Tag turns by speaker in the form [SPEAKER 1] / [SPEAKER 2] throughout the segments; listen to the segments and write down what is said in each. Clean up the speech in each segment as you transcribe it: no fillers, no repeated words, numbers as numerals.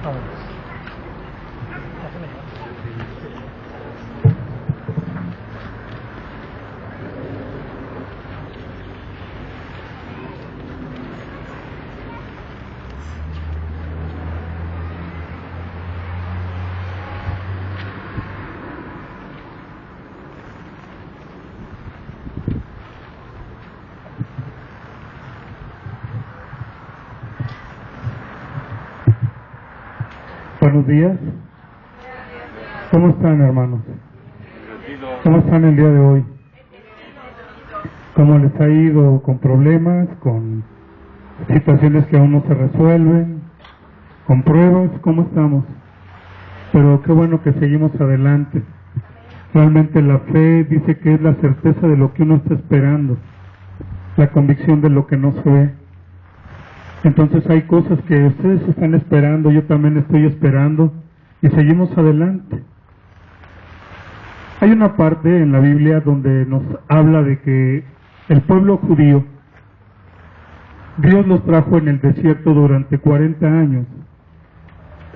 [SPEAKER 1] Vámonos.
[SPEAKER 2] Buenos días. ¿Cómo están, hermanos? ¿Cómo están el día de hoy? ¿Cómo les ha ido con problemas, con situaciones que aún no se resuelven, con pruebas? ¿Cómo estamos? Pero qué bueno que seguimos adelante. Realmente la fe dice que es la certeza de lo que uno está esperando, la convicción de lo que no se ve. Entonces hay cosas que ustedes están esperando, yo también estoy esperando, y seguimos adelante. Hay una parte en la Biblia donde nos habla de que el pueblo judío, Dios los trajo en el desierto durante 40 años.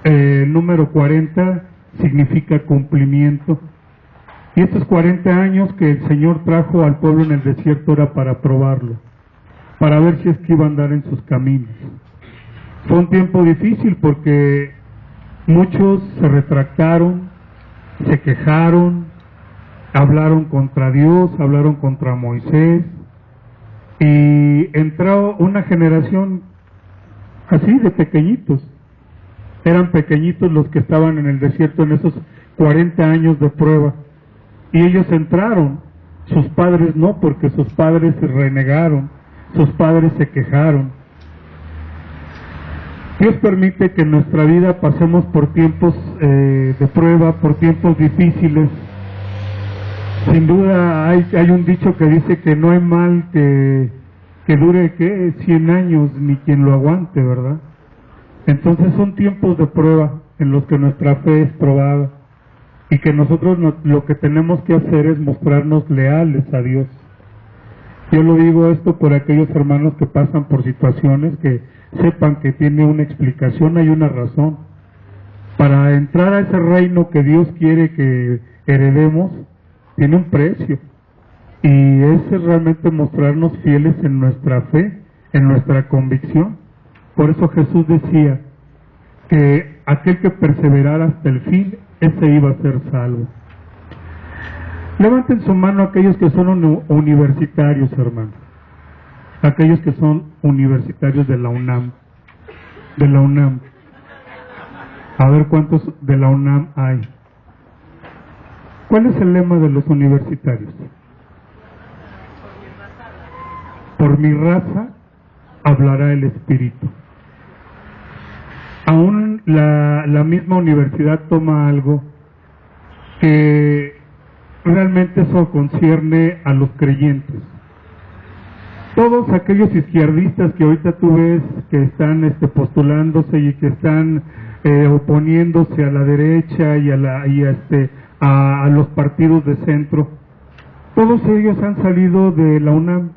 [SPEAKER 2] El número 40 significa cumplimiento. Y estos 40 años que el Señor trajo al pueblo en el desierto era para probarlo, para ver si es que iba a andar en sus caminos. Fue un tiempo difícil porque muchos se retractaron, se quejaron, hablaron contra Dios, hablaron contra Moisés, y entró una generación así de pequeñitos. Eran pequeñitos los que estaban en el desierto en esos 40 años de prueba, y ellos entraron, sus padres no, porque sus padres se renegaron, sus padres se quejaron. Dios permite que en nuestra vida pasemos por tiempos de prueba, por tiempos difíciles. Sin duda hay un dicho que dice que no hay mal que dure 100 años ni quien lo aguante, ¿verdad? Entonces son tiempos de prueba en los que nuestra fe es probada, y que nosotros lo que tenemos que hacer es mostrarnos leales a Dios. Yo lo digo esto por aquellos hermanos que pasan por situaciones, que sepan que tiene una explicación, hay una razón. Para entrar a ese reino que Dios quiere que heredemos, tiene un precio. Y es realmente mostrarnos fieles en nuestra fe, en nuestra convicción. Por eso Jesús decía que aquel que perseverara hasta el fin, ese iba a ser salvo. Levanten su mano aquellos que son universitarios, hermanos. Aquellos que son universitarios de la UNAM. De la UNAM. A ver cuántos de la UNAM hay. ¿Cuál es el lema de los universitarios? Por mi raza hablará el Espíritu. Aún la misma universidad toma algo que realmente eso concierne a los creyentes. Todos aquellos izquierdistas que ahorita tú ves que están postulándose y que están oponiéndose a la derecha y a los partidos de centro, todos ellos han salido de la UNAM.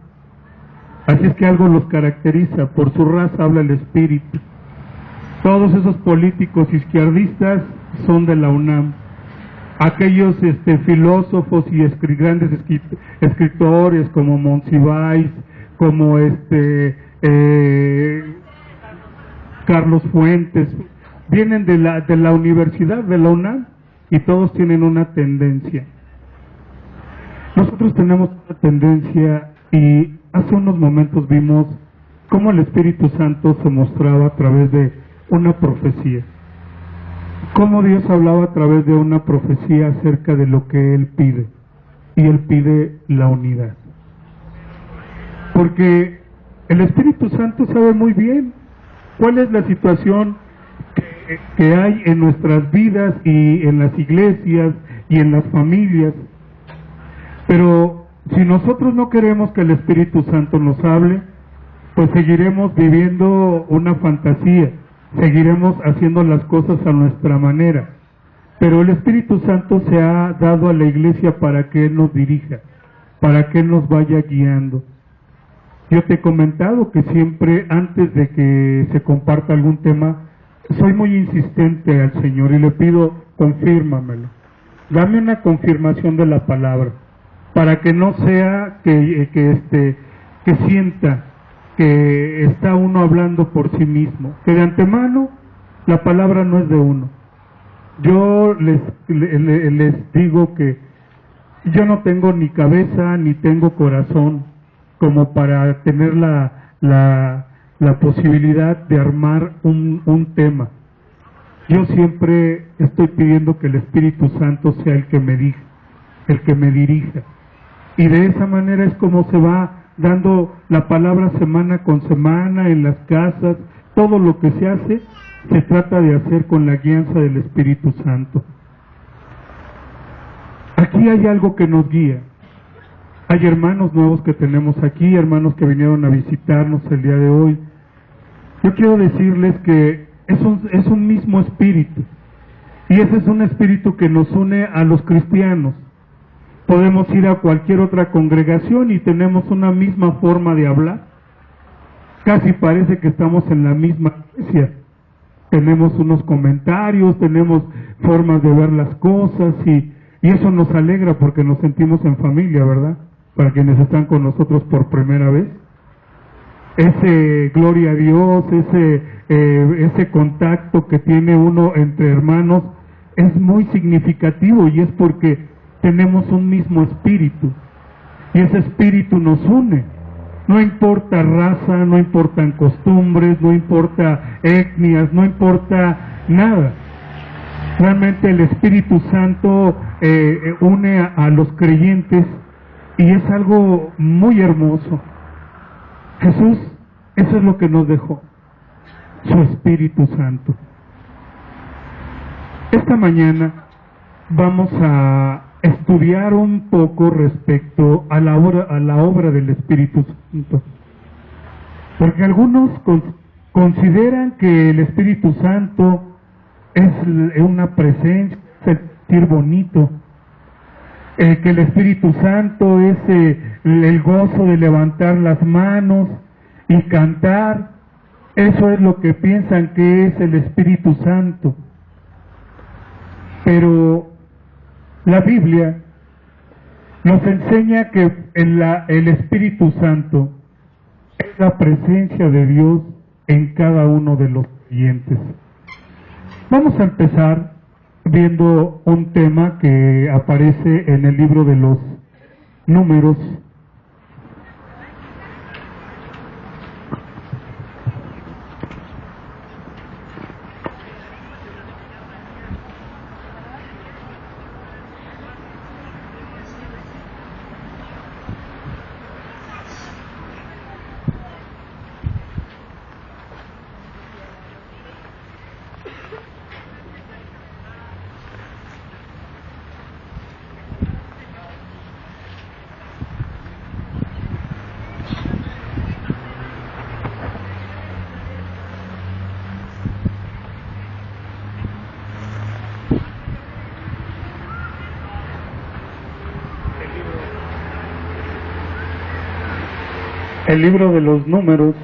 [SPEAKER 2] Así es que algo los caracteriza, por su raza habla el Espíritu. Todos esos políticos izquierdistas son de la UNAM. Aquellos filósofos y grandes escritores como Monsiváis, como Carlos Fuentes, vienen de la universidad, de la UNAM, y todos tienen una tendencia. Nosotros tenemos una tendencia, y hace unos momentos vimos cómo el Espíritu Santo se mostraba a través de una profecía. Cómo Dios hablaba a través de una profecía acerca de lo que Él pide, y Él pide la unidad. Porque el Espíritu Santo sabe muy bien cuál es la situación que hay en nuestras vidas y en las iglesias y en las familias. Pero si nosotros no queremos que el Espíritu Santo nos hable, pues seguiremos viviendo una fantasía, seguiremos haciendo las cosas a nuestra manera. Pero el Espíritu Santo se ha dado a la iglesia para que Él nos dirija, para que Él nos vaya guiando. Yo te he comentado que siempre antes de que se comparta algún tema, soy muy insistente al Señor y le pido, confírmamelo. Dame una confirmación de la palabra, para que no sea que sienta que está uno hablando por sí mismo, que de antemano la palabra no es de uno. Yo les digo que yo no tengo ni cabeza ni tengo corazón como para tener la posibilidad de armar un tema. Yo siempre estoy pidiendo que el Espíritu Santo sea el que me dirija. Y de esa manera es como se va dando la palabra semana con semana en las casas. Todo lo que se hace, se trata de hacer con la guianza del Espíritu Santo. Aquí hay algo que nos guía. Hay hermanos nuevos que tenemos aquí, hermanos que vinieron a visitarnos el día de hoy. Yo quiero decirles que es un mismo espíritu, y ese es un espíritu que nos une a los cristianos. Podemos ir a cualquier otra congregación y tenemos una misma forma de hablar. Casi parece que estamos en la misma iglesia. Tenemos unos comentarios, tenemos formas de ver las cosas y eso nos alegra porque nos sentimos en familia, ¿verdad? Para quienes están con nosotros por primera vez. Ese gloria a Dios, ese contacto que tiene uno entre hermanos es muy significativo, y es porque tenemos un mismo espíritu, y ese espíritu nos une. No importa raza, no importan costumbres, no importa etnias, no importa nada. Realmente el Espíritu Santo une a los creyentes, y es algo muy hermoso. Jesús, eso es lo que nos dejó, su Espíritu Santo. Esta mañana vamos a estudiar un poco respecto a la obra del Espíritu Santo, porque algunos consideran que el Espíritu Santo es una presencia, es sentir bonito, que el Espíritu Santo es el gozo de levantar las manos y cantar. Eso es lo que piensan que es el Espíritu Santo. Pero la Biblia nos enseña que el Espíritu Santo es la presencia de Dios en cada uno de los creyentes. Vamos a empezar viendo un tema que aparece en el libro de los Números. El libro de los Números,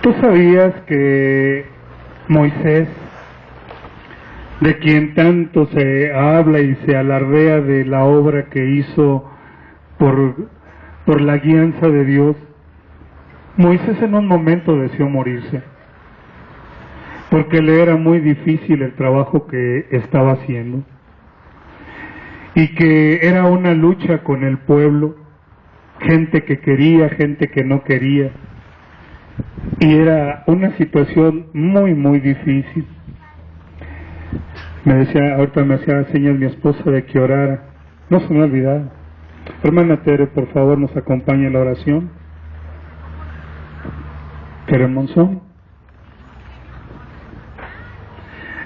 [SPEAKER 2] ¿tú sabías que Moisés, de quien tanto se habla y se alardea de la obra que hizo por la guianza de Dios, Moisés en un momento deseó morirse, porque le era muy difícil el trabajo que estaba haciendo, y que era una lucha con el pueblo, gente que quería, gente que no quería, y era una situación muy, muy difícil. Ahorita me hacía señas mi esposa de que orara, no se me ha olvidado. Hermana Tere, por favor, nos acompañe en la oración. Monzón.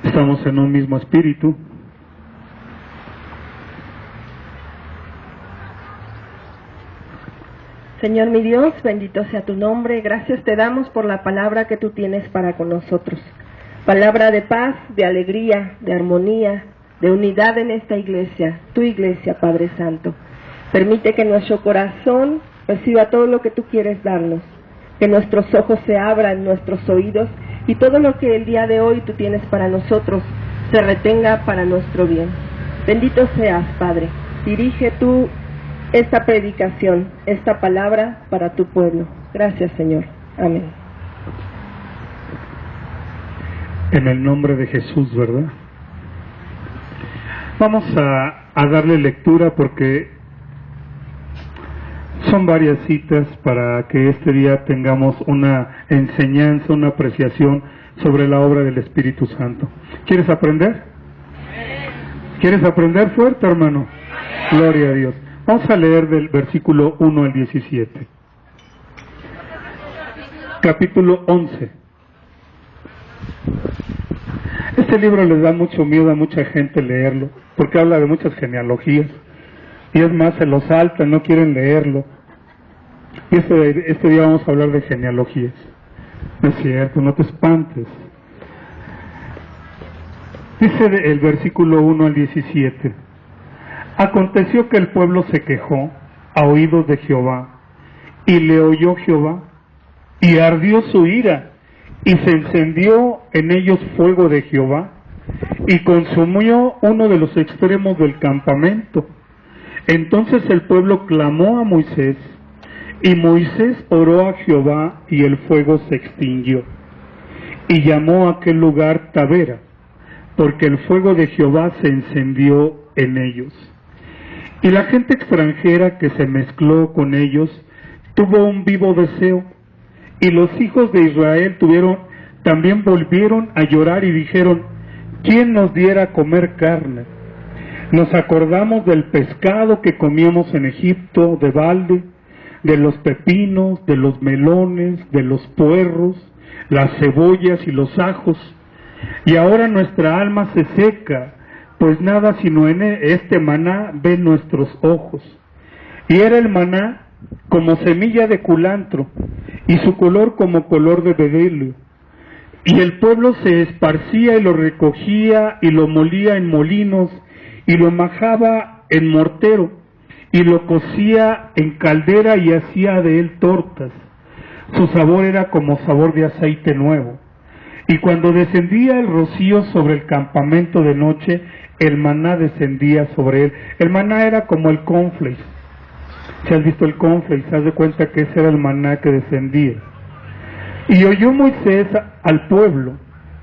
[SPEAKER 2] Estamos en un mismo espíritu.
[SPEAKER 1] Señor mi Dios, bendito sea tu nombre. Gracias te damos por la palabra que tú tienes para con nosotros. Palabra de paz, de alegría, de armonía, de unidad en esta iglesia, tu iglesia, Padre Santo. Permite que nuestro corazón reciba todo lo que tú quieres darnos, que nuestros ojos se abran, nuestros oídos, y todo lo que el día de hoy tú tienes para nosotros se retenga para nuestro bien. Bendito seas, Padre. Dirige tú esta predicación, esta palabra para tu pueblo. Gracias, Señor. Amén.
[SPEAKER 2] En el nombre de Jesús, ¿verdad? Vamos a darle lectura porque son varias citas para que este día tengamos una enseñanza, una apreciación sobre la obra del Espíritu Santo. ¿Quieres aprender? ¿Quieres aprender fuerte, hermano? Gloria a Dios. Vamos a leer del versículo 1 al 17. Capítulo 11. Este libro les da mucho miedo a mucha gente leerlo, porque habla de muchas genealogías. Y es más, se lo saltan, no quieren leerlo. Y este día vamos a hablar de genealogías. No es cierto, no te espantes. Dice el versículo 1 al 17. Aconteció que el pueblo se quejó a oídos de Jehová, y le oyó Jehová, y ardió su ira, y se encendió en ellos fuego de Jehová, y consumió uno de los extremos del campamento. Entonces el pueblo clamó a Moisés, y Moisés oró a Jehová, y el fuego se extinguió. Y llamó a aquel lugar Tabera, porque el fuego de Jehová se encendió en ellos. Y la gente extranjera que se mezcló con ellos tuvo un vivo deseo, y los hijos de Israel también volvieron a llorar y dijeron: ¿quién nos diera a comer carne? Nos acordamos del pescado que comíamos en Egipto de balde, de los pepinos, de los melones, de los puerros, las cebollas y los ajos, y ahora nuestra alma se seca, pues nada sino en este maná ven nuestros ojos. Y era el maná como semilla de culantro, y su color como color de bedelio. Y el pueblo se esparcía y lo recogía, y lo molía en molinos, y lo majaba en mortero, y lo cocía en caldera y hacía de él tortas. Su sabor era como sabor de aceite nuevo. Y cuando descendía el rocío sobre el campamento de noche, el maná descendía sobre él. El maná era como el cornflakes. Si has visto el cornflakes, haz de cuenta que ese era el maná que descendía. Y oyó Moisés al pueblo,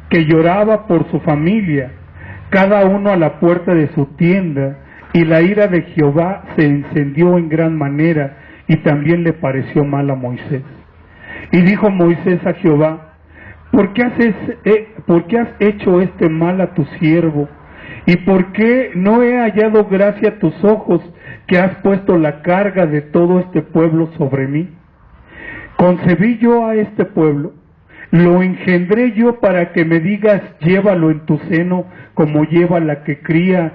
[SPEAKER 2] que lloraba por su familia, cada uno a la puerta de su tienda, y la ira de Jehová se encendió en gran manera, y también le pareció mal a Moisés. Y dijo Moisés a Jehová: ¿por qué has hecho este mal a tu siervo? ¿Y por qué no he hallado gracia a tus ojos, que has puesto la carga de todo este pueblo sobre mí? Concebí yo a este pueblo, lo engendré yo para que me digas: llévalo en tu seno, como lleva la que cría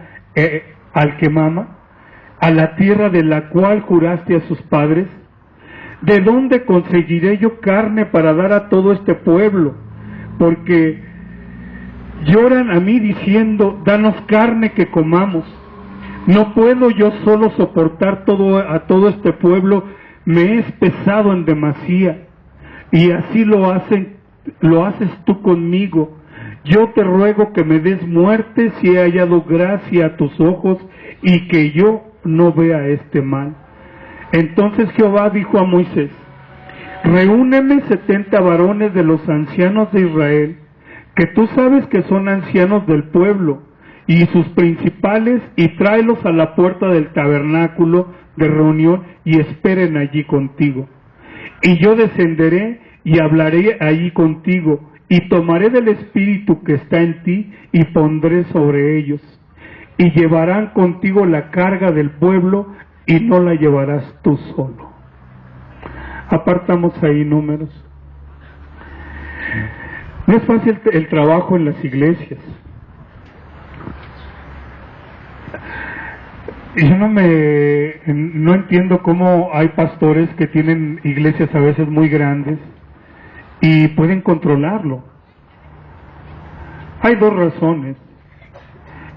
[SPEAKER 2] al que mama, a la tierra de la cual juraste a sus padres. ¿De dónde conseguiré yo carne para dar a todo este pueblo? Porque lloran a mí diciendo: danos carne que comamos. No puedo yo solo soportar a todo este pueblo, me es pesado en demasía. Y así lo haces tú conmigo. Yo te ruego que me des muerte si he hallado gracia a tus ojos, y que yo no vea este mal. Entonces Jehová dijo a Moisés: reúneme 70 varones de los ancianos de Israel, que tú sabes que son ancianos del pueblo, y sus principales, y tráelos a la puerta del tabernáculo de reunión, y esperen allí contigo. Y yo descenderé y hablaré allí contigo, y tomaré del espíritu que está en ti, y pondré sobre ellos. Y llevarán contigo la carga del pueblo, y no la llevarás tú solo. Apartamos ahí Números. No es fácil el trabajo en las iglesias. Yo no entiendo cómo hay pastores que tienen iglesias a veces muy grandes y pueden controlarlo. Hay dos razones.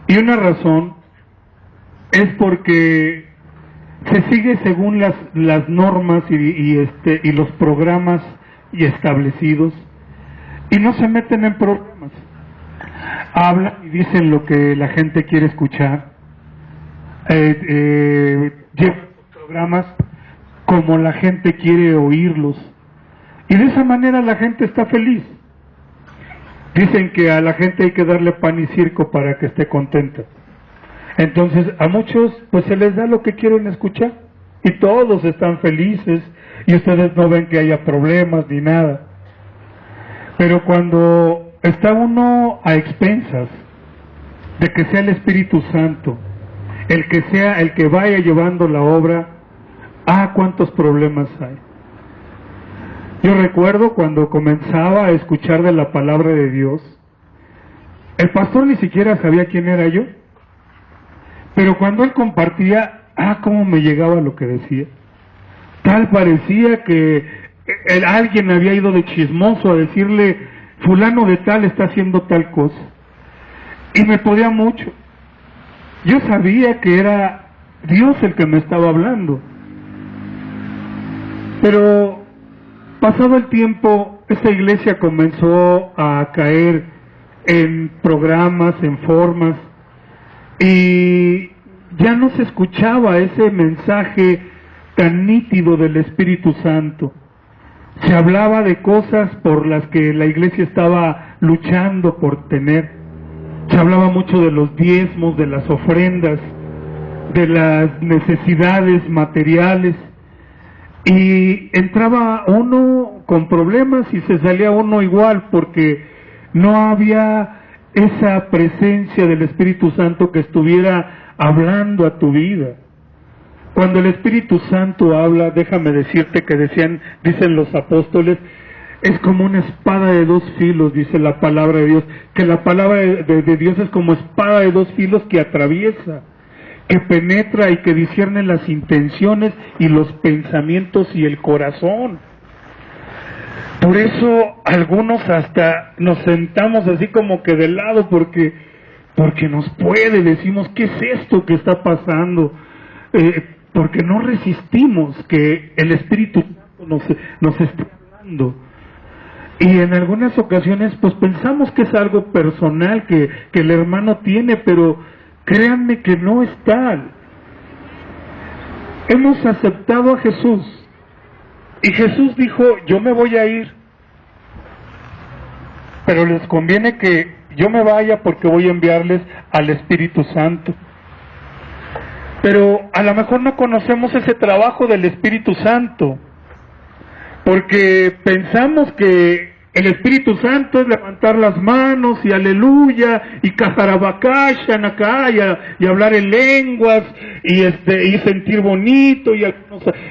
[SPEAKER 2] Y una razón es porque se sigue según las normas y los programas establecidos, y no se meten en problemas. Hablan y dicen lo que la gente quiere escuchar. Llevan programas como la gente quiere oírlos, y de esa manera la gente está feliz. Dicen que a la gente hay que darle pan y circo para que esté contenta. Entonces a muchos pues se les da lo que quieren escuchar y todos están felices, y ustedes no ven que haya problemas ni nada. Pero cuando está uno a expensas de que sea el Espíritu Santo el que sea el que vaya llevando la obra, cuántos problemas hay. Yo recuerdo cuando comenzaba a escuchar de la palabra de Dios, el pastor ni siquiera sabía quién era yo, pero cuando él compartía, cómo me llegaba lo que decía. Tal parecía que alguien había ido de chismoso a decirle, fulano de tal está haciendo tal cosa, y me podía mucho. Yo sabía que era Dios el que me estaba hablando, pero pasado el tiempo, esta iglesia comenzó a caer en programas, en formas, y ya no se escuchaba ese mensaje tan nítido del Espíritu Santo. Se hablaba de cosas por las que la iglesia estaba luchando por tener. Se hablaba mucho de los diezmos, de las ofrendas, de las necesidades materiales, y entraba uno con problemas y se salía uno igual, porque no había esa presencia del Espíritu Santo que estuviera hablando a tu vida. Cuando el Espíritu Santo habla, déjame decirte que dicen los apóstoles, es como una espada de dos filos, dice la palabra de Dios, que la palabra de Dios es como espada de dos filos que atraviesa, que penetra y que discierne las intenciones y los pensamientos y el corazón. Por eso algunos hasta nos sentamos así como que de lado porque nos puede, decimos, ¿qué es esto que está pasando? Porque no resistimos que el Espíritu Santo nos esté hablando. Y en algunas ocasiones pues pensamos que es algo personal que el hermano tiene, pero créanme que no es tal. Hemos aceptado a Jesús, y Jesús dijo, yo me voy a ir, pero les conviene que yo me vaya porque voy a enviarles al Espíritu Santo. Pero a lo mejor no conocemos ese trabajo del Espíritu Santo, porque pensamos que el Espíritu Santo es levantar las manos y aleluya y cajarabacashan acá y hablar en lenguas y sentir bonito, y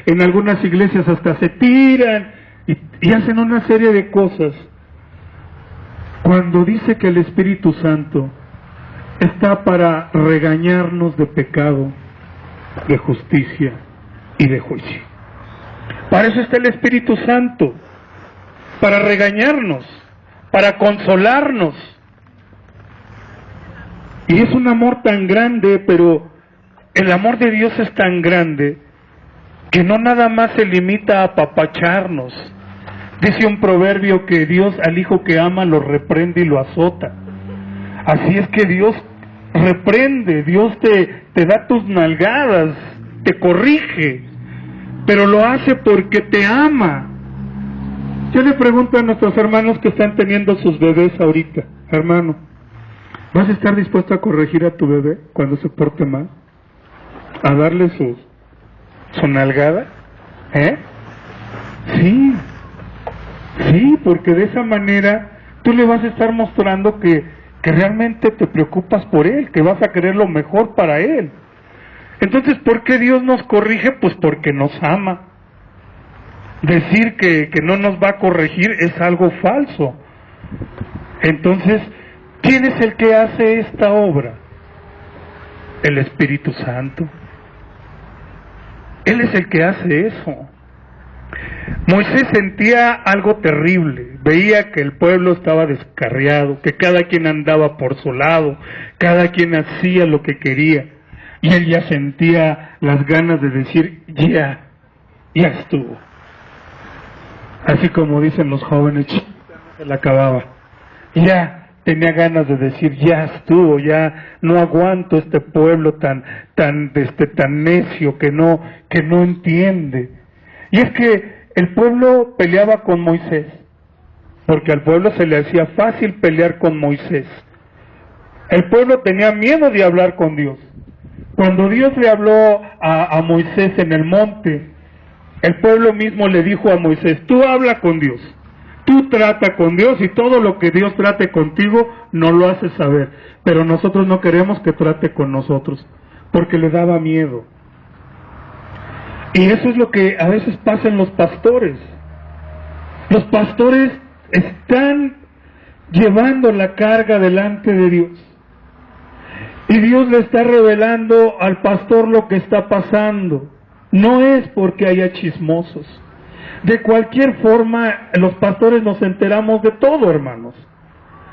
[SPEAKER 2] en algunas iglesias hasta se tiran y hacen una serie de cosas. Cuando dice que el Espíritu Santo está para regañarnos de pecado, de justicia y de juicio. Para eso está el Espíritu Santo, para regañarnos, para consolarnos. Y es un amor tan grande, pero el amor de Dios es tan grande que no nada más se limita a apapacharnos. Dice un proverbio que Dios al hijo que ama lo reprende y lo azota. Así es que Dios reprende, Dios te da tus nalgadas, te corrige, pero lo hace porque te ama. Yo le pregunto a nuestros hermanos que están teniendo sus bebés ahorita, hermano, ¿vas a estar dispuesto a corregir a tu bebé cuando se porte mal? ¿A darle su nalgada? Sí, porque de esa manera tú le vas a estar mostrando que realmente te preocupas por él, que vas a querer lo mejor para él. Entonces, ¿por qué Dios nos corrige? Pues porque nos ama. Decir que no nos va a corregir es algo falso. Entonces, ¿quién es el que hace esta obra? El Espíritu Santo. Él es el que hace eso. Moisés sentía algo terrible, veía que el pueblo estaba descarriado, que cada quien andaba por su lado, cada quien hacía lo que quería, y él ya sentía las ganas de decir, ya estuvo. Así como dicen los jóvenes, se la acababa. Ya tenía ganas de decir, ya estuvo, ya no aguanto este pueblo tan necio que no entiende. Y es que el pueblo peleaba con Moisés, porque al pueblo se le hacía fácil pelear con Moisés. El pueblo tenía miedo de hablar con Dios. Cuando Dios le habló a Moisés en el monte, el pueblo mismo le dijo a Moisés, tú habla con Dios, tú trata con Dios y todo lo que Dios trate contigo no lo haces saber, pero nosotros no queremos que trate con nosotros, porque le daba miedo. Y eso es lo que a veces pasa en los pastores. Los pastores están llevando la carga delante de Dios. Y Dios le está revelando al pastor lo que está pasando. No es porque haya chismosos. De cualquier forma, los pastores nos enteramos de todo, hermanos.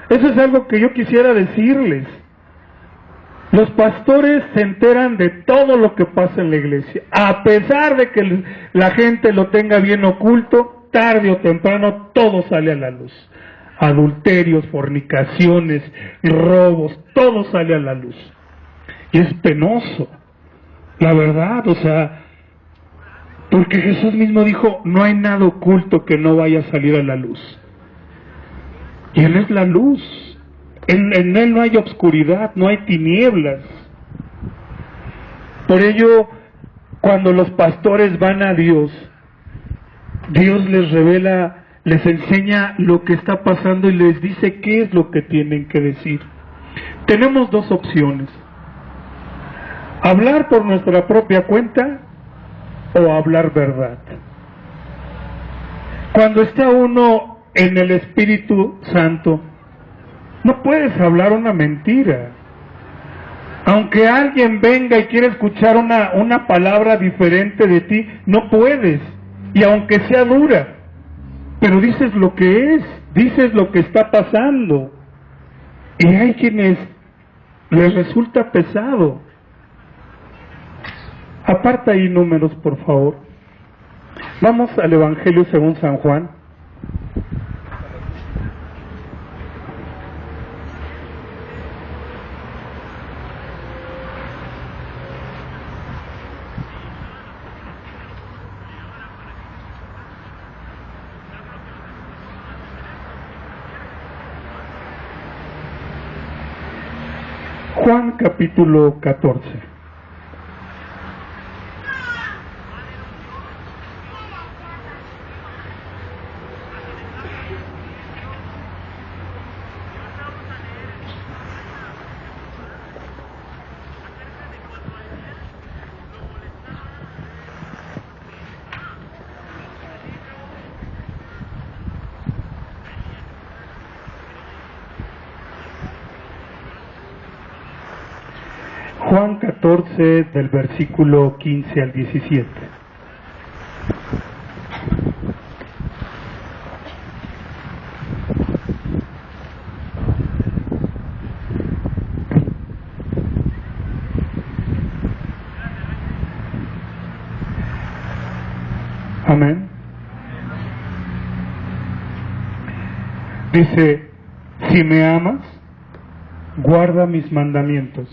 [SPEAKER 2] Eso es algo que yo quisiera decirles. Los pastores se enteran de todo lo que pasa en la iglesia. A pesar de que la gente lo tenga bien oculto, tarde o temprano todo sale a la luz. Adulterios, fornicaciones, robos, todo sale a la luz. Y es penoso, la verdad, o sea, porque Jesús mismo dijo, no hay nada oculto que no vaya a salir a la luz. Y Él es la luz. En Él no hay obscuridad, no hay tinieblas. Por ello, cuando los pastores van a Dios, Dios les revela, les enseña lo que está pasando y les dice qué es lo que tienen que decir. Tenemos dos opciones: hablar por nuestra propia cuenta o hablar verdad. Cuando está uno en el Espíritu Santo, no puedes hablar una mentira. Aunque alguien venga y quiera escuchar una palabra diferente de ti, no puedes. Y aunque sea dura, pero dices lo que es, dices lo que está pasando. Y hay quienes les resulta pesado. Aparta ahí números, por favor. Vamos al Evangelio según San Juan. Juan capítulo 14. Juan 14 del versículo 15 al 17. Amén. Dice, si me amas, guarda mis mandamientos.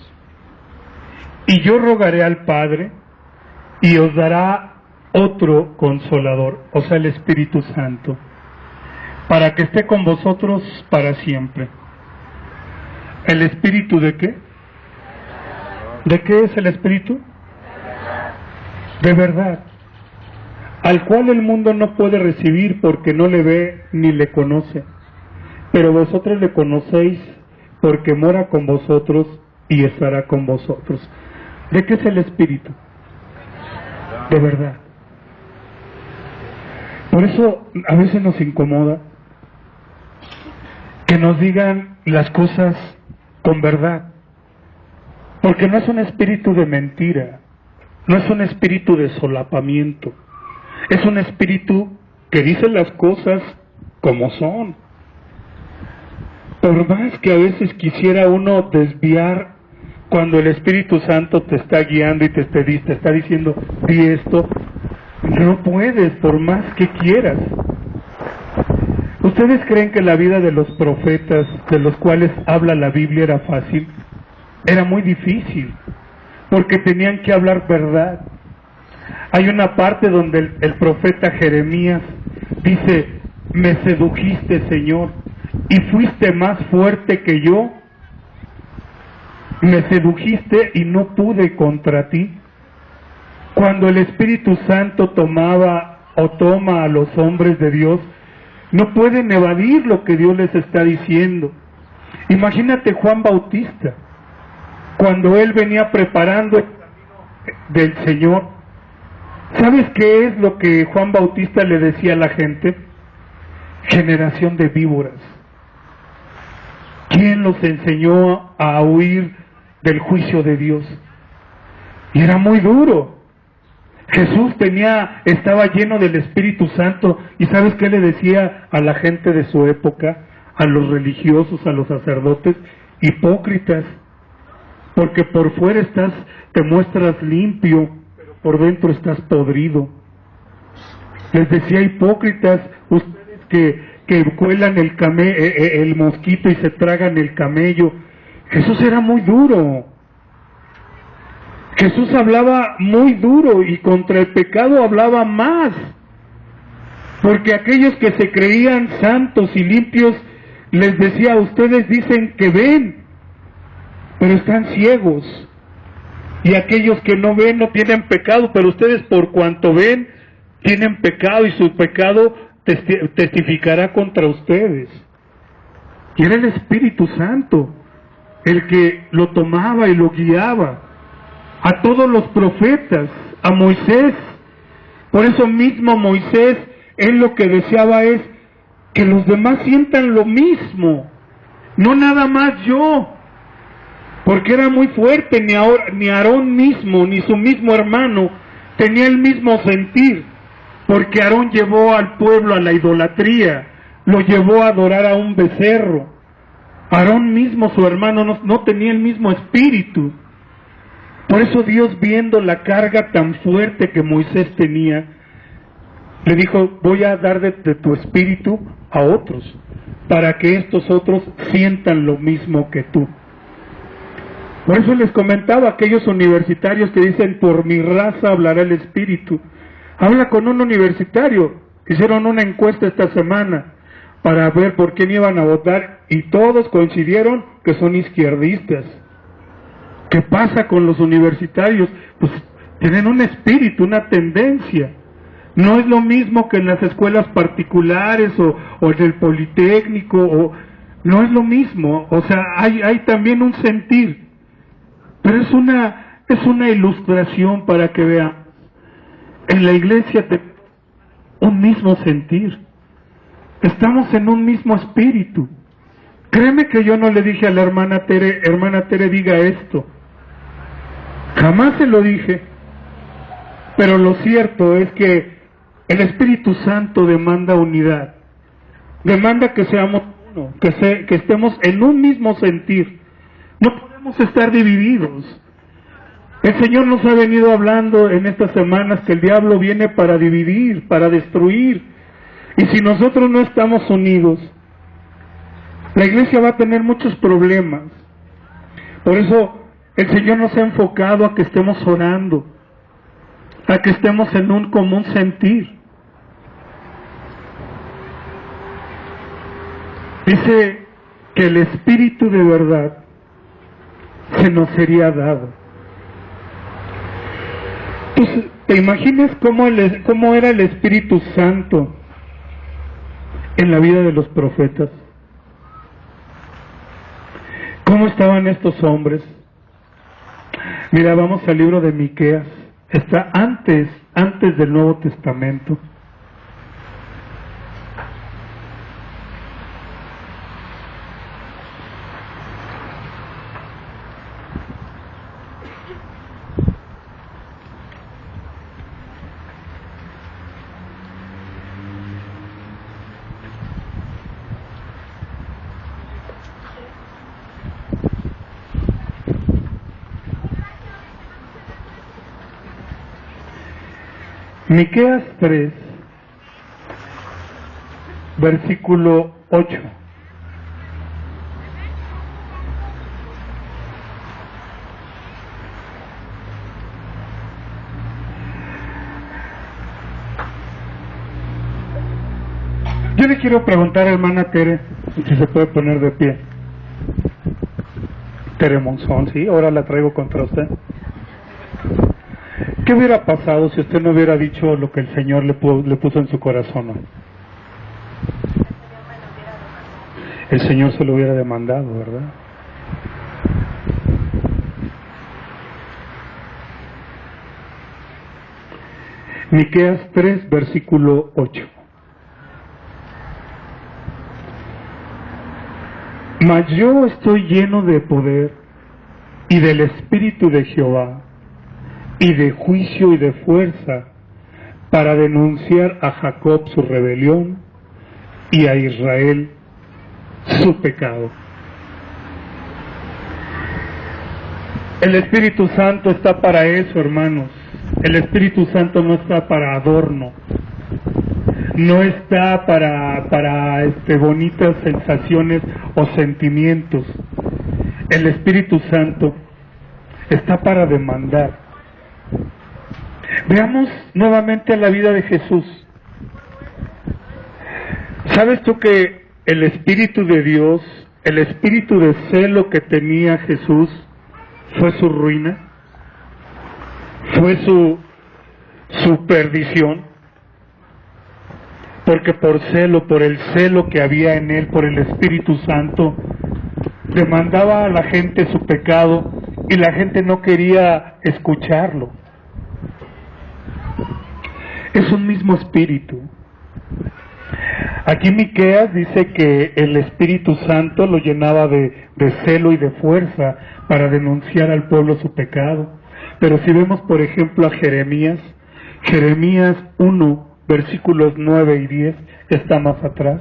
[SPEAKER 2] Y yo rogaré al Padre, y os dará otro Consolador, o sea, el Espíritu Santo, para que esté con vosotros para siempre. ¿El Espíritu de qué? ¿De qué es el Espíritu? De verdad, al cual el mundo no puede recibir porque no le ve ni le conoce, pero vosotros le conocéis porque mora con vosotros y estará con vosotros. ¿De qué es el Espíritu? De verdad. Por eso a veces nos incomoda que nos digan las cosas con verdad, porque no es un espíritu de mentira, no es un espíritu de solapamiento, Es un espíritu que dice las cosas como son. Por más que a veces quisiera uno desviar, cuando el Espíritu Santo te está guiando y te está diciendo, di esto, no puedes, por más que quieras. ¿Ustedes creen que la vida de los profetas, de los cuales habla la Biblia, era fácil? Era muy difícil, porque tenían que hablar verdad. Hay una parte donde el profeta Jeremías dice, me sedujiste, Señor, y fuiste más fuerte que yo. Me sedujiste y no pude contra ti. Cuando el Espíritu Santo tomaba o toma a los hombres de Dios, no pueden evadir lo que Dios les está diciendo. Imagínate Juan Bautista, cuando él venía preparando el camino del Señor. ¿Sabes qué es lo que Juan Bautista le decía a la gente? Generación de víboras. ¿Quién los enseñó a huir del juicio de Dios? Y era muy duro. Jesús estaba lleno del Espíritu Santo, y ¿sabes qué le decía a la gente de su época? A los religiosos, a los sacerdotes: hipócritas, porque por fuera te muestras limpio, pero por dentro estás podrido. Les decía: hipócritas, ustedes que cuelan el mosquito y se tragan el camello. Jesús era muy duro. Jesús hablaba muy duro, y contra el pecado hablaba más, porque aquellos que se creían santos y limpios les decía: ustedes dicen que ven, pero están ciegos, y aquellos que no ven no tienen pecado, pero ustedes por cuanto ven tienen pecado, y su pecado testificará contra ustedes. Y era el Espíritu Santo el que lo tomaba y lo guiaba. A todos los profetas, a Moisés. Por eso mismo Moisés, él lo que deseaba es que los demás sientan lo mismo, no nada más yo, porque era muy fuerte. Ni Aarón mismo, ni su mismo hermano tenía el mismo sentir, porque Aarón llevó al pueblo a la idolatría, lo llevó a adorar a un becerro. Aarón mismo, su hermano, no tenía el mismo espíritu. Por eso Dios, viendo la carga tan fuerte que Moisés tenía, le dijo: voy a dar de tu espíritu a otros, para que estos otros sientan lo mismo que tú. Por eso les comentaba a aquellos universitarios que dicen: por mi raza hablará el espíritu. Habla con un universitario. Hicieron una encuesta esta semana para ver por quién iban a votar, y todos coincidieron que son izquierdistas. ¿Qué pasa con los universitarios? Pues tienen un espíritu, una tendencia. No es lo mismo que en las escuelas particulares o en el Politécnico, no es lo mismo. O sea, hay también un sentir, pero es una ilustración para que vean. En la iglesia tenemos un mismo sentir, estamos en un mismo espíritu. Créeme que yo no le dije a la hermana Tere, diga esto. Jamás se lo dije. Pero lo cierto es que el Espíritu Santo demanda unidad. Demanda que seamos uno, que estemos en un mismo sentir. No podemos estar divididos. El Señor nos ha venido hablando en estas semanas que el diablo viene para dividir, para destruir. Y si nosotros no estamos unidos, la iglesia va a tener muchos problemas. Por eso el Señor nos ha enfocado a que estemos orando, a que estemos en un común sentir. Dice que el Espíritu de verdad se nos sería dado. Entonces, ¿te imaginas cómo era el Espíritu Santo en la vida de los profetas? ¿Cómo estaban estos hombres? Mira, vamos al libro de Miqueas. Está antes del Nuevo Testamento. Miqueas 3, versículo 8. Yo le quiero preguntar a hermana Tere, si se puede poner de pie. Tere Monzón, sí, ahora la traigo contra usted. ¿Qué hubiera pasado si usted no hubiera dicho lo que el Señor le puso en su corazón? ¿No? El Señor se lo hubiera demandado, ¿verdad? Miqueas 3, versículo 8. Mas yo estoy lleno de poder y del Espíritu de Jehová y de juicio y de fuerza para denunciar a Jacob su rebelión y a Israel su pecado. El Espíritu Santo está para eso, hermanos. El Espíritu Santo no está para adorno. No está para bonitas sensaciones o sentimientos. El Espíritu Santo está para demandar. Veamos nuevamente la vida de Jesús. ¿Sabes tú que el Espíritu de Dios, el espíritu de celo que tenía Jesús, fue su ruina? ¿Fue su perdición? Porque por el celo que había en él, por el Espíritu Santo, demandaba a la gente su pecado y la gente no quería escucharlo. Es un mismo espíritu. Aquí Miqueas dice que el Espíritu Santo lo llenaba de celo y de fuerza para denunciar al pueblo su pecado. Pero si vemos por ejemplo a Jeremías 1, versículos 9 y 10, está más atrás.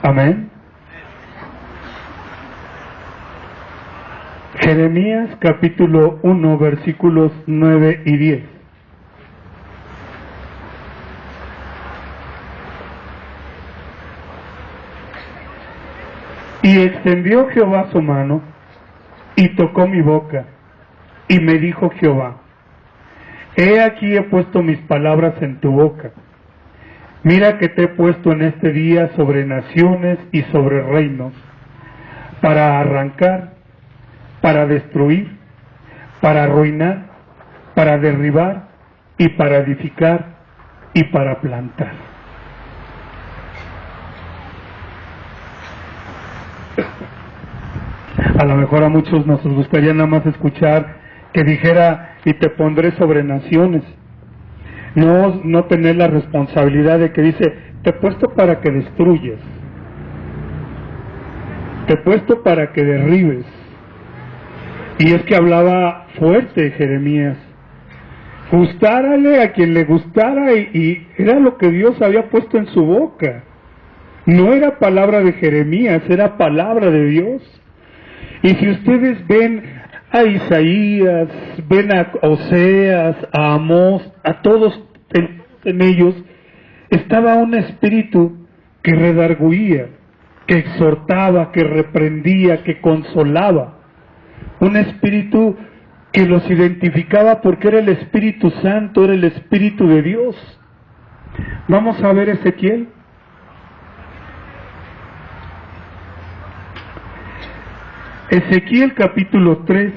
[SPEAKER 2] Amén. Jeremías capítulo 1, versículos 9 y 10. Y extendió Jehová su mano, y tocó mi boca, y me dijo Jehová: he aquí he puesto mis palabras en tu boca. Mira que te he puesto en este día sobre naciones y sobre reinos, para arrancar, para destruir, para arruinar, para derribar, y para edificar, y para plantar. A lo mejor a muchos nos gustaría nada más escuchar que dijera: y te pondré sobre naciones. No tener la responsabilidad de que dice: te he puesto para que destruyas, te he puesto para que derribes. Y es que hablaba fuerte Jeremías, gustárale a quien le gustara, y era lo que Dios había puesto en su boca. No era palabra de Jeremías, era palabra de Dios. Y si ustedes ven a Isaías, ven a Oseas, a Amós, a todos en ellos, estaba un espíritu que redarguía, que exhortaba, que reprendía, que consolaba. Un espíritu que los identificaba porque era el Espíritu Santo, era el Espíritu de Dios. Vamos a ver Ezequiel. Ezequiel capítulo 3.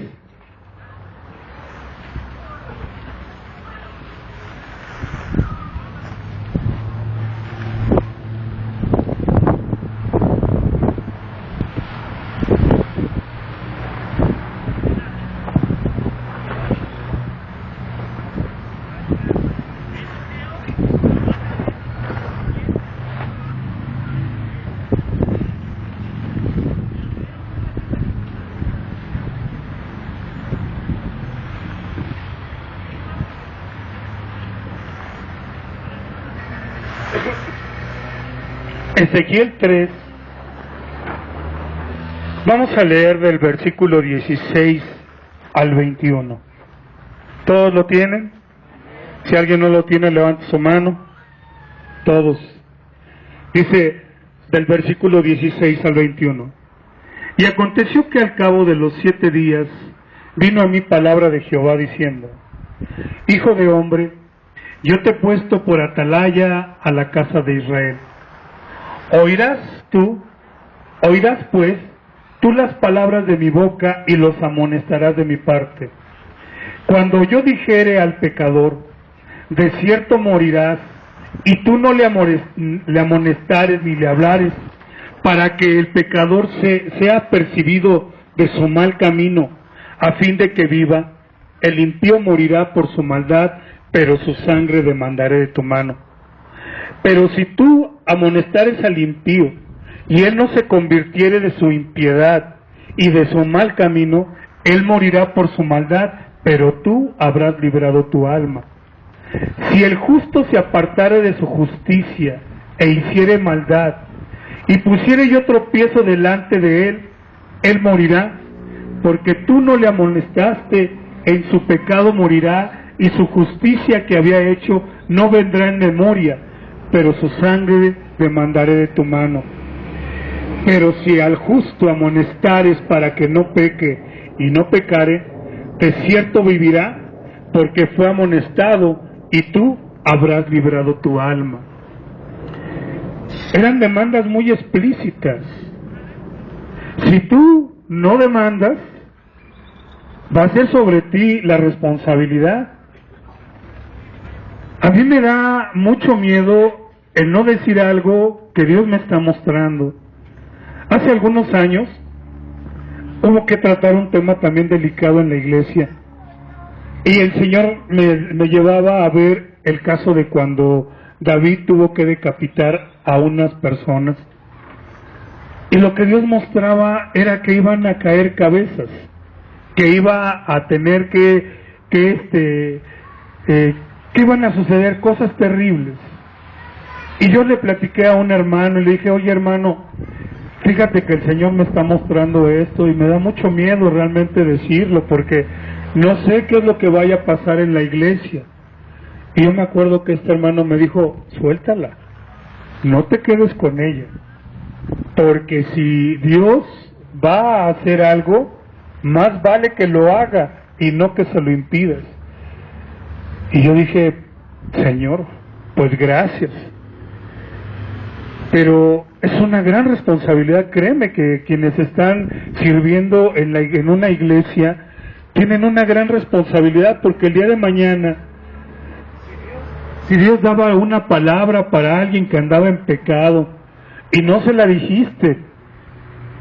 [SPEAKER 2] Ezequiel 3, vamos a leer del versículo 16 al 21. ¿Todos lo tienen? Si alguien no lo tiene, levante su mano. Todos. Dice del versículo 16 al 21. Y aconteció que al cabo de los 7 días vino a mí palabra de Jehová diciendo: Hijo de hombre, yo te he puesto por atalaya a la casa de Israel. Oirás pues tú las palabras de mi boca y los amonestarás de mi parte. Cuando yo dijere al pecador, de cierto morirás, y tú no le amonestares ni le hablares, para que el pecador sea percibido de su mal camino, a fin de que viva, el impío morirá por su maldad, pero su sangre demandaré de tu mano. Pero si tú amonestares al impío, y él no se convirtiere de su impiedad y de su mal camino, él morirá por su maldad, pero tú habrás librado tu alma. Si el justo se apartare de su justicia e hiciere maldad, y pusiere yo tropiezo delante de él, él morirá, porque tú no le amonestaste, en su pecado morirá, y su justicia que había hecho no vendrá en memoria, pero su sangre demandaré de tu mano. Pero si al justo amonestares para que no peque y no pecare, de cierto vivirá, porque fue amonestado, y tú habrás librado tu alma. Eran demandas muy explícitas. Si tú no demandas, va a ser sobre ti la responsabilidad. A mí me da mucho miedo el no decir algo que Dios me está mostrando. Hace algunos años hubo que tratar un tema también delicado en la iglesia, y el Señor me llevaba a ver el caso de cuando David tuvo que decapitar a unas personas, y lo que Dios mostraba era que iban a caer cabezas, que iba a tener que iban a suceder cosas terribles. Y yo le platiqué a un hermano y le dije: oye, hermano, fíjate que el Señor me está mostrando esto y me da mucho miedo realmente decirlo, porque no sé qué es lo que vaya a pasar en la iglesia. Y yo me acuerdo que este hermano me dijo: suéltala, no te quedes con ella, porque si Dios va a hacer algo, más vale que lo haga y no que se lo impidas. Y yo dije: Señor, pues gracias. Pero es una gran responsabilidad, créeme que quienes están sirviendo en una iglesia tienen una gran responsabilidad, porque el día de mañana, si Dios daba una palabra para alguien que andaba en pecado y no se la dijiste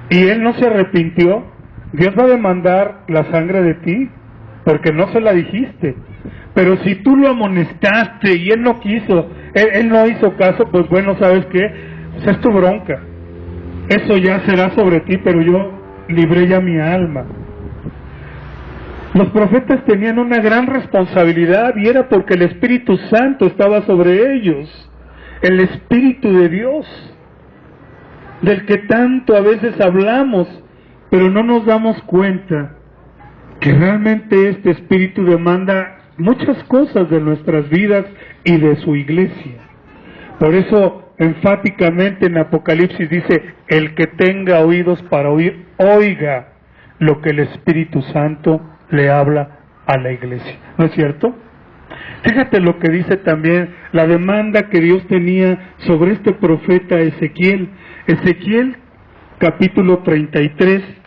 [SPEAKER 2] y él no se arrepintió, Dios va a demandar la sangre de ti porque no se la dijiste. Pero si tú lo amonestaste y él no quiso, él no hizo caso, pues bueno, ¿sabes qué? Pues es tu bronca, eso ya será sobre ti, pero yo libré ya mi alma. Los profetas tenían una gran responsabilidad, y era porque el Espíritu Santo estaba sobre ellos, el Espíritu de Dios, del que tanto a veces hablamos, pero no nos damos cuenta que realmente este Espíritu demanda muchas cosas de nuestras vidas y de su iglesia. Por eso enfáticamente en Apocalipsis dice: el que tenga oídos para oír, oiga lo que el Espíritu Santo le habla a la iglesia. ¿No es cierto? Fíjate lo que dice también la demanda que Dios tenía sobre este profeta Ezequiel. Ezequiel capítulo 33.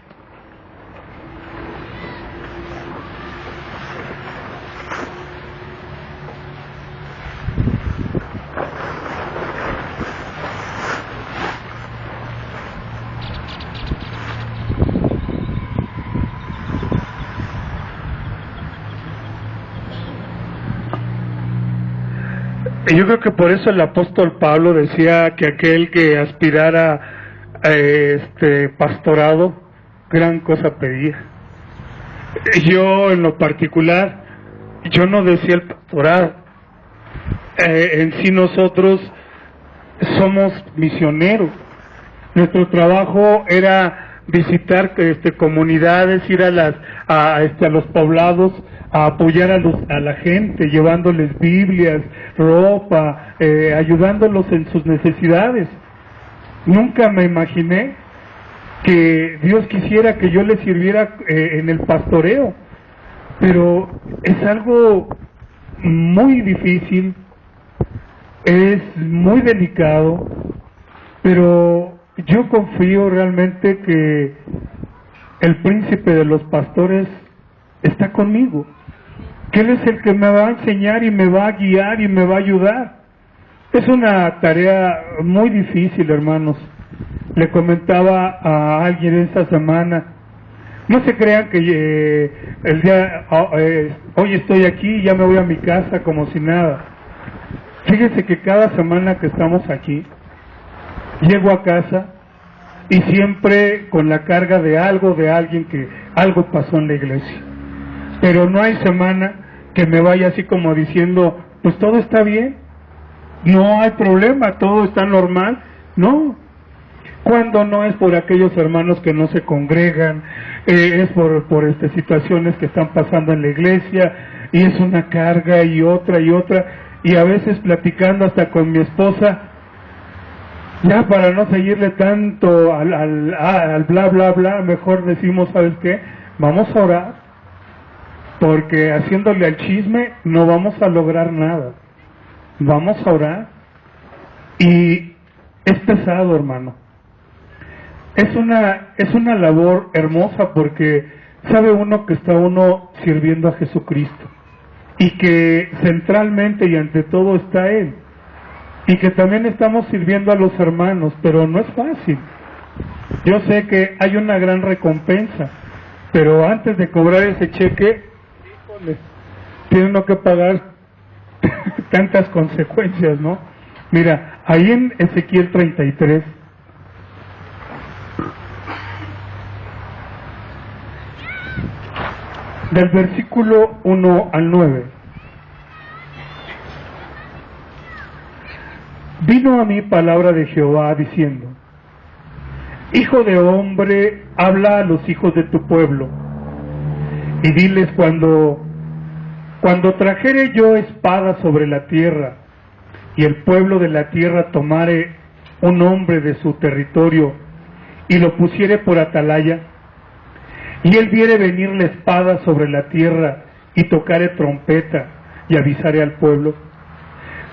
[SPEAKER 2] Y yo creo que por eso el apóstol Pablo decía que aquel que aspirara a pastorado, gran cosa pedía. Yo en lo particular, yo no decía el pastorado. En sí nosotros somos misioneros. Nuestro trabajo era visitar comunidades, ir a los poblados, a apoyar a la gente, llevándoles Biblias, ropa, ayudándolos en sus necesidades. Nunca me imaginé que Dios quisiera que yo le sirviera en el pastoreo, pero es algo muy difícil, es muy delicado, pero yo confío realmente que el príncipe de los pastores está conmigo, que Él es el que me va a enseñar y me va a guiar y me va a ayudar. Es una tarea muy difícil, hermanos. Le comentaba a alguien esta semana, no se crean que hoy estoy aquí y ya me voy a mi casa como si nada. Fíjense que cada semana que estamos aquí, llego a casa y siempre con la carga de algo, de alguien que algo pasó en la iglesia. Pero no hay semana que me vaya así como diciendo, pues todo está bien, no hay problema, todo está normal. No, cuando no es por aquellos hermanos que no se congregan, es por situaciones que están pasando en la iglesia, y es una carga y otra, y a veces platicando hasta con mi esposa, ya para no seguirle tanto al bla bla bla, mejor decimos, ¿sabes qué? Vamos a orar, porque haciéndole al chisme no vamos a lograr nada. Vamos a orar. Y es pesado, hermano. Es una labor hermosa, porque sabe uno que está uno sirviendo a Jesucristo, y que centralmente y ante todo está Él, y que también estamos sirviendo a los hermanos, pero no es fácil. Yo sé que hay una gran recompensa, pero antes de cobrar ese cheque, híjole, tiene uno que pagar tantas consecuencias, ¿no? Mira, ahí en Ezequiel 33, del versículo 1 al 9, vino a mí palabra de Jehová diciendo: Hijo de hombre, habla a los hijos de tu pueblo, y diles, cuando trajere yo espada sobre la tierra, y el pueblo de la tierra tomare un hombre de su territorio, y lo pusiere por atalaya, y él viere venir la espada sobre la tierra, y tocare trompeta, y avisare al pueblo,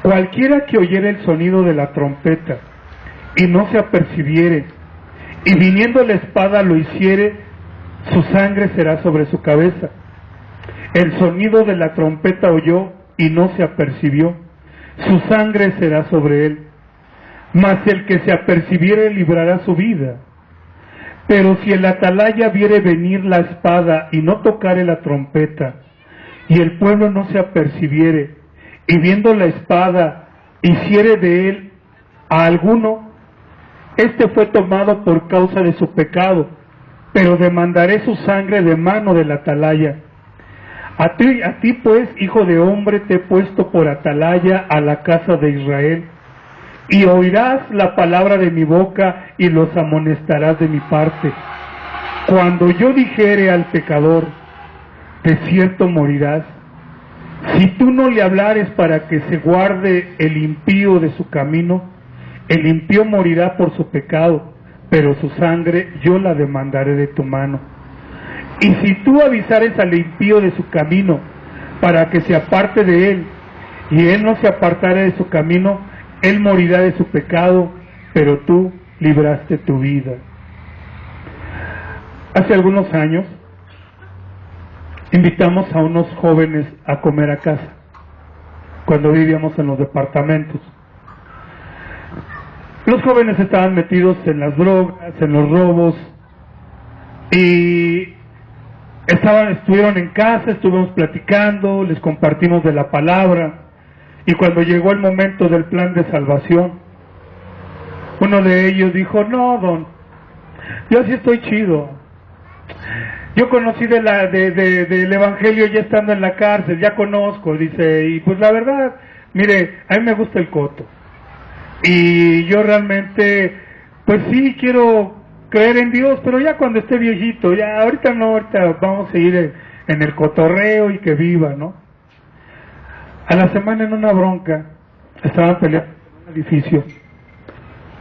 [SPEAKER 2] cualquiera que oyere el sonido de la trompeta, y no se apercibiere, y viniendo la espada lo hiciere, su sangre será sobre su cabeza. El sonido de la trompeta oyó, y no se apercibió, su sangre será sobre él. Mas el que se apercibiere librará su vida. Pero si el atalaya viere venir la espada, y no tocare la trompeta, y el pueblo no se apercibiere, y viendo la espada hiciere de él a alguno, este fue tomado por causa de su pecado, pero demandaré su sangre de mano del atalaya. A ti pues, hijo de hombre, te he puesto por atalaya a la casa de Israel, y oirás la palabra de mi boca, y los amonestarás de mi parte. Cuando yo dijere al pecador, de cierto morirás, si tú no le hablares para que se guarde el impío de su camino, el impío morirá por su pecado, pero su sangre yo la demandaré de tu mano. Y si tú avisares al impío de su camino, para que se aparte de él, y él no se apartare de su camino, él morirá de su pecado, pero tú libraste tu vida. Hace algunos años, invitamos a unos jóvenes a comer a casa, cuando vivíamos en los departamentos. Los jóvenes estaban metidos en las drogas, en los robos, y estuvieron en casa, estuvimos platicando, les compartimos de la palabra, y cuando llegó el momento del plan de salvación, uno de ellos dijo: no, don, yo sí estoy chido, yo conocí del evangelio ya estando en la cárcel, ya conozco, dice, y pues la verdad, mire, a mí me gusta el coto, Y yo realmente, pues sí, quiero creer en Dios, pero ya cuando esté viejito, ya ahorita no, ahorita vamos a seguir en el cotorreo y que viva, ¿no? A la semana, en una bronca, estaban peleando en un edificio,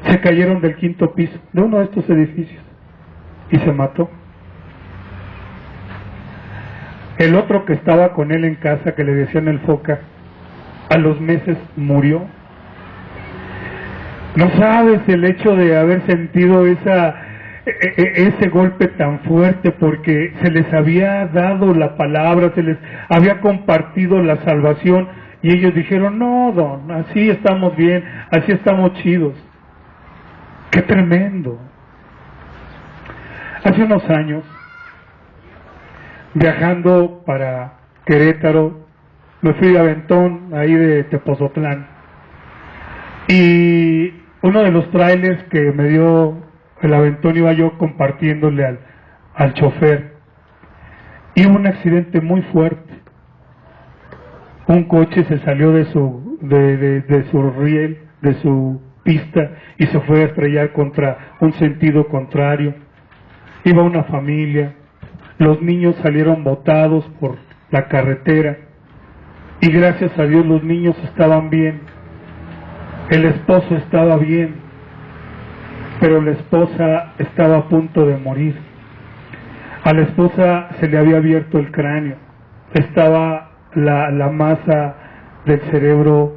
[SPEAKER 2] se cayeron del 5º piso de uno de estos edificios y se mató. El otro que estaba con él en casa, que le decían el Foca, a los meses murió. No sabes el hecho de haber sentido ese golpe tan fuerte, porque se les había dado la palabra, se les había compartido la salvación, y ellos dijeron: no, don, así estamos bien, así estamos chidos. ¡Qué tremendo! Hace unos años, viajando para Querétaro, me fui a Aventón, ahí de Tepozotlán, y uno de los trailers que me dio el Aventón iba yo compartiéndole al chofer, y hubo un accidente muy fuerte. Un coche se salió de su riel, de su pista, y se fue a estrellar contra un sentido contrario. Iba una familia, los niños salieron botados por la carretera, y gracias a Dios los niños estaban bien, el esposo estaba bien, pero la esposa estaba a punto de morir. A la esposa se le había abierto el cráneo, estaba la masa del cerebro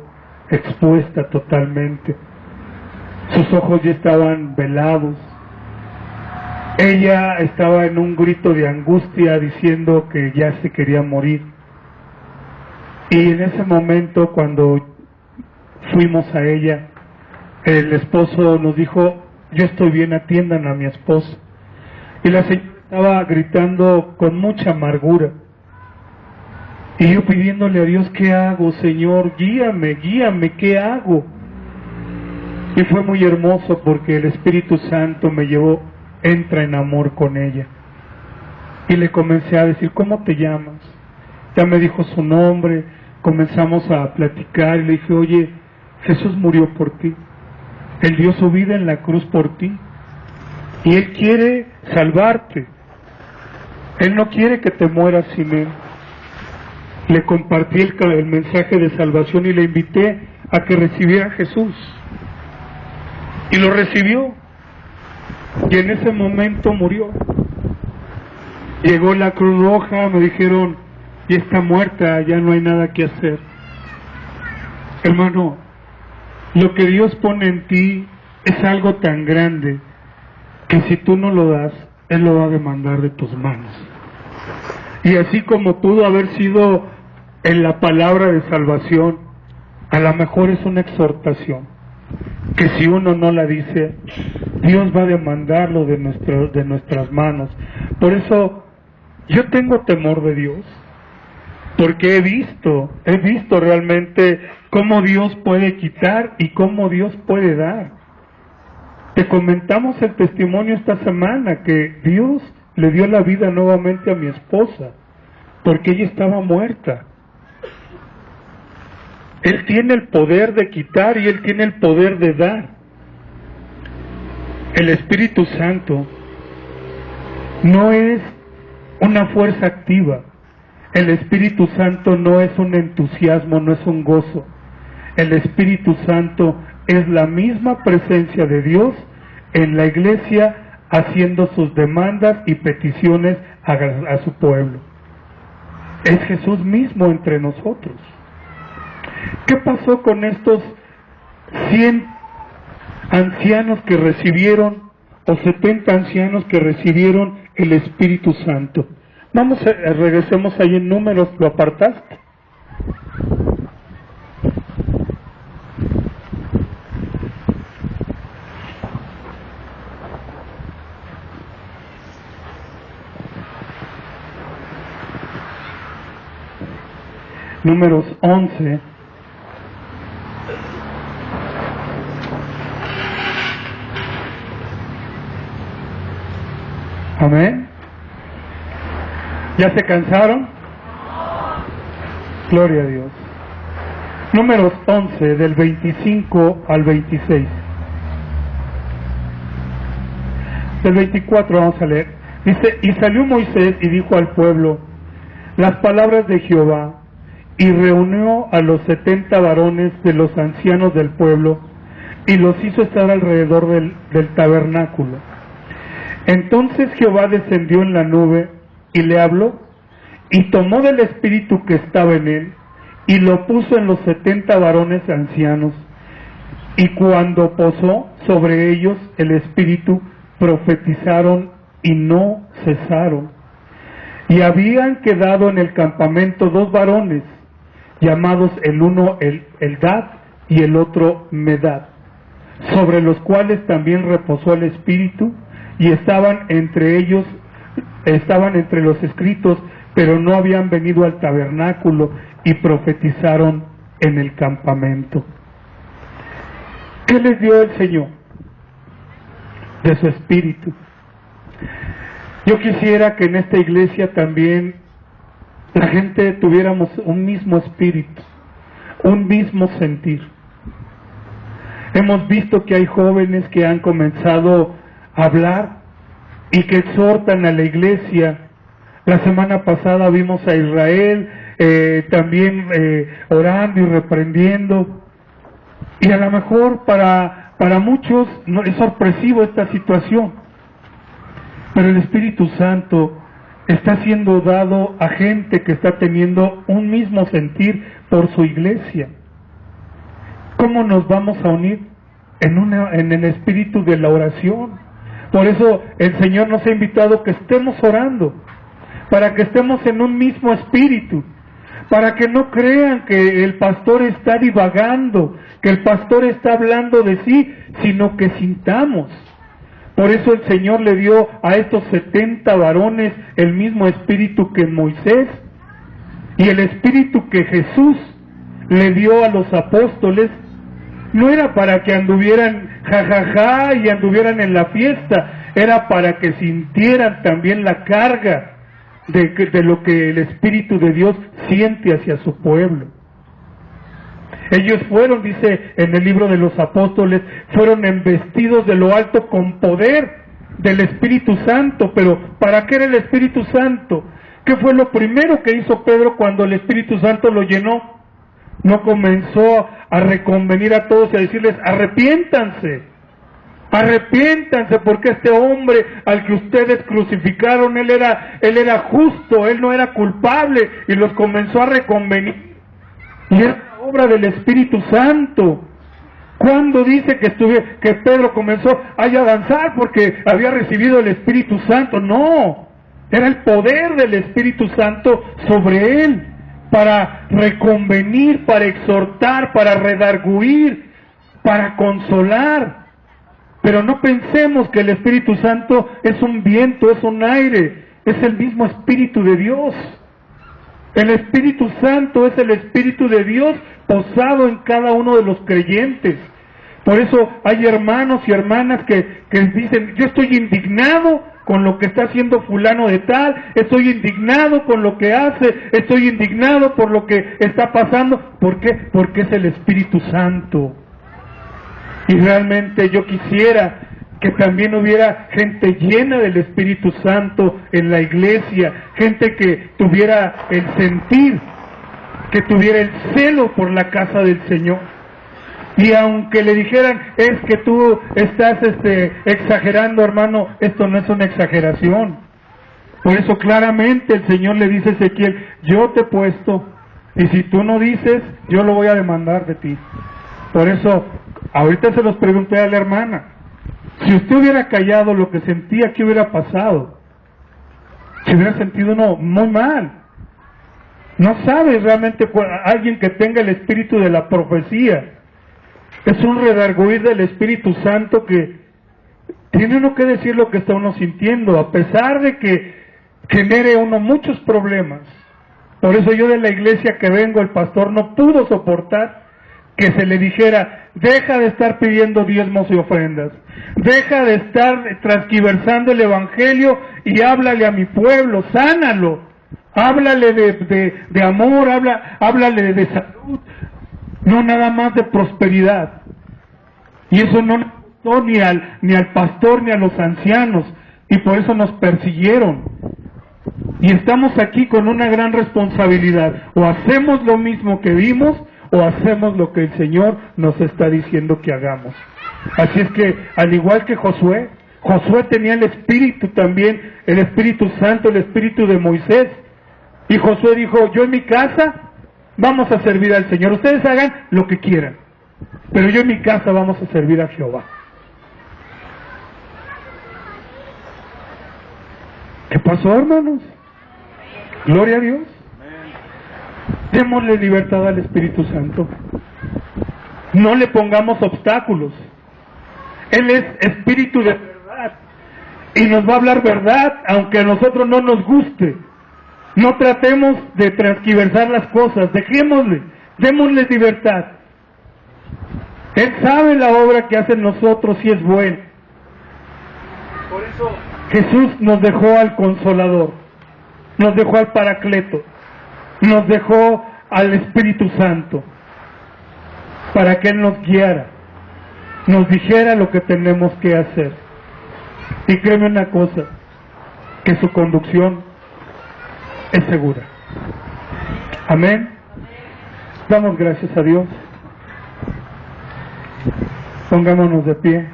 [SPEAKER 2] expuesta totalmente, sus ojos ya estaban velados. Ella estaba en un grito de angustia diciendo que ya se quería morir. Y en ese momento, cuando fuimos a ella, el esposo nos dijo: yo estoy bien, atiendan a mi esposa. Y la señora estaba gritando con mucha amargura, y yo pidiéndole a Dios: ¿qué hago, Señor? Guíame, guíame, ¿qué hago? Y fue muy hermoso, porque el Espíritu Santo me llevó: entra en amor con ella. Y le comencé a decir: ¿cómo te llamas? Ya me dijo su nombre, comenzamos a platicar, y le dije: oye, Jesús murió por ti, Él dio su vida en la cruz por ti, y Él quiere salvarte, Él no quiere que te mueras sin Él. Le compartí el mensaje de salvación y le invité a que recibiera a Jesús, y lo recibió, y en ese momento murió. Llegó la Cruz Roja, me dijeron: ya está muerta, ya no hay nada que hacer. Hermano, lo que Dios pone en ti es algo tan grande que si tú no lo das, Él lo va a demandar de tus manos. Y así como pudo haber sido en la palabra de salvación, a lo mejor es una exhortación que si uno no la dice, Dios va a demandarlo de nuestras manos. Por eso yo tengo temor de Dios, porque he visto realmente cómo Dios puede quitar y cómo Dios puede dar. Te comentamos el testimonio esta semana, que Dios le dio la vida nuevamente a mi esposa, porque ella estaba muerta. Él tiene el poder de quitar y Él tiene el poder de dar. El Espíritu Santo no es una fuerza activa. El Espíritu Santo no es un entusiasmo, no es un gozo. El Espíritu Santo es la misma presencia de Dios en la iglesia, haciendo sus demandas y peticiones a su pueblo. Es Jesús mismo entre nosotros. ¿Qué pasó con estos 100 ancianos que recibieron, o 70 ancianos que recibieron el Espíritu Santo? Regresemos ahí en Números, ¿lo apartaste? Números 11. Amén. ¿Ya se cansaron? Gloria a Dios. Números 11, del 25 al 26. Del 24 vamos a leer. Dice: y salió Moisés y dijo al pueblo las palabras de Jehová, y reunió a los 70 varones de los ancianos del pueblo, y los hizo estar alrededor del tabernáculo. Entonces Jehová descendió en la nube, y le habló, y tomó del espíritu que estaba en él, y lo puso en los 70 varones ancianos, y cuando posó sobre ellos el espíritu, profetizaron y no cesaron. Y habían quedado en el campamento 2 varones, llamados el uno Eldad y el otro Medad, sobre los cuales también reposó el espíritu, y estaban entre los escritos, pero no habían venido al tabernáculo, y profetizaron en el campamento. ¿Qué les dio el Señor? De su espíritu. Yo quisiera que en esta iglesia también la gente tuviéramos un mismo espíritu, un mismo sentir. Hemos visto que hay jóvenes que han comenzado a hablar y que exhortan a la iglesia. La semana pasada vimos a Israel también orando y reprendiendo, y a lo mejor para muchos es sorpresivo esta situación, pero el Espíritu Santo está siendo dado a gente que está teniendo un mismo sentir por su iglesia. ¿Cómo nos vamos a unir? En el espíritu de la oración. Por eso el Señor nos ha invitado que estemos orando, para que estemos en un mismo espíritu, para que no crean que el pastor está divagando, que el pastor está hablando de sí, sino que sintamos. Por eso el Señor le dio a estos 70 varones el mismo espíritu que Moisés, y el espíritu que Jesús le dio a los apóstoles no era para que anduvieran jajaja y anduvieran en la fiesta, era para que sintieran también la carga de lo que el Espíritu de Dios siente hacia su pueblo. Ellos fueron, dice en el libro de los apóstoles, fueron embestidos de lo alto con poder del Espíritu Santo. Pero ¿para qué era el Espíritu Santo? ¿Qué fue lo primero que hizo Pedro cuando el Espíritu Santo lo llenó? No comenzó a reconvenir a todos y a decirles: arrepiéntanse, arrepiéntanse, porque este hombre al que ustedes crucificaron, él era justo, él no era culpable, y los comenzó a reconvenir. Y era la obra del Espíritu Santo. ¿Cuándo dice que Pedro comenzó a avanzar porque había recibido el Espíritu Santo? No, era el poder del Espíritu Santo sobre él, para reconvenir, para exhortar, para redarguir, para consolar. Pero no pensemos que el Espíritu Santo es un viento, es un aire, es el mismo Espíritu de Dios. El Espíritu Santo es el Espíritu de Dios posado en cada uno de los creyentes. Por eso hay hermanos y hermanas que dicen: yo estoy indignado con lo que está haciendo fulano de tal, estoy indignado con lo que hace, estoy indignado por lo que está pasando. ¿Por qué? Porque es el Espíritu Santo. Y realmente yo quisiera que también hubiera gente llena del Espíritu Santo en la iglesia, gente que tuviera el sentir, que tuviera el celo por la casa del Señor. Y aunque le dijeran: es que tú estás exagerando, hermano, esto no es una exageración. Por eso claramente el Señor le dice a Ezequiel: yo te he puesto, y si tú no dices, yo lo voy a demandar de ti. Por eso, ahorita se los pregunté a la hermana: si usted hubiera callado lo que sentía, ¿qué hubiera pasado? Se hubiera sentido uno muy mal. No sabe realmente alguien que tenga el espíritu de la profecía. Es un redarguir del Espíritu Santo que tiene uno que decir lo que está uno sintiendo, a pesar de que genere uno muchos problemas. Por eso yo, de la iglesia que vengo, el pastor no pudo soportar que se le dijera: deja de estar pidiendo diezmos y ofrendas, deja de estar transquiversando el evangelio y háblale a mi pueblo, sánalo, háblale de amor, háblale de salud. no nada más de prosperidad. Y eso no gustó ni al pastor ni a los ancianos, y por eso nos persiguieron. Y estamos aquí con una gran responsabilidad: o hacemos lo mismo que vimos, o hacemos lo que el Señor nos está diciendo que hagamos. Así es que, al igual que Josué tenía el Espíritu también, el Espíritu Santo, el Espíritu de Moisés, y Josué dijo: yo en mi casa vamos a servir al Señor, ustedes hagan lo que quieran, pero yo en mi casa vamos a servir a Jehová. ¿Qué pasó, hermanos? Gloria a Dios. Démosle libertad al Espíritu Santo. No le pongamos obstáculos. Él es Espíritu de verdad y nos va a hablar verdad, aunque a nosotros no nos guste. No tratemos de transquiversar las cosas, démosle libertad. Él sabe la obra que hace en nosotros y es buena. Por eso Jesús nos dejó al Consolador, nos dejó al Paracleto, nos dejó al Espíritu Santo, para que Él nos guiara, nos dijera lo que tenemos que hacer. Y créeme una cosa, que su conducción es segura. Amén. Damos gracias a Dios. Pongámonos de pie.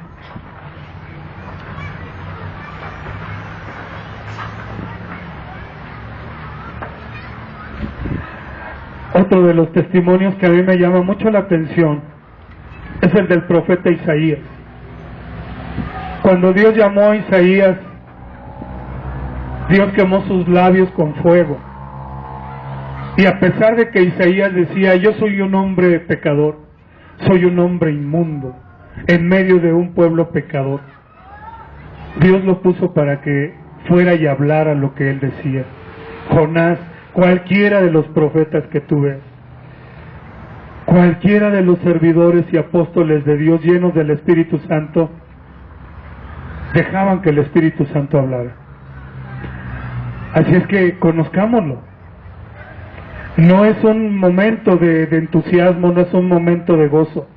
[SPEAKER 2] Otro de los testimonios que a mí me llama mucho la atención es el del profeta Isaías. Cuando Dios llamó a Isaías, Dios quemó sus labios con fuego. Y a pesar de que Isaías decía: yo soy un hombre pecador, soy un hombre inmundo, en medio de un pueblo pecador, Dios lo puso para que fuera y hablara lo que él decía. Jonás, cualquiera de los profetas que tú ves, cualquiera de los servidores y apóstoles de Dios llenos del Espíritu Santo, dejaban que el Espíritu Santo hablara. Así es que conozcámoslo. No es un momento de entusiasmo, no es un momento de gozo.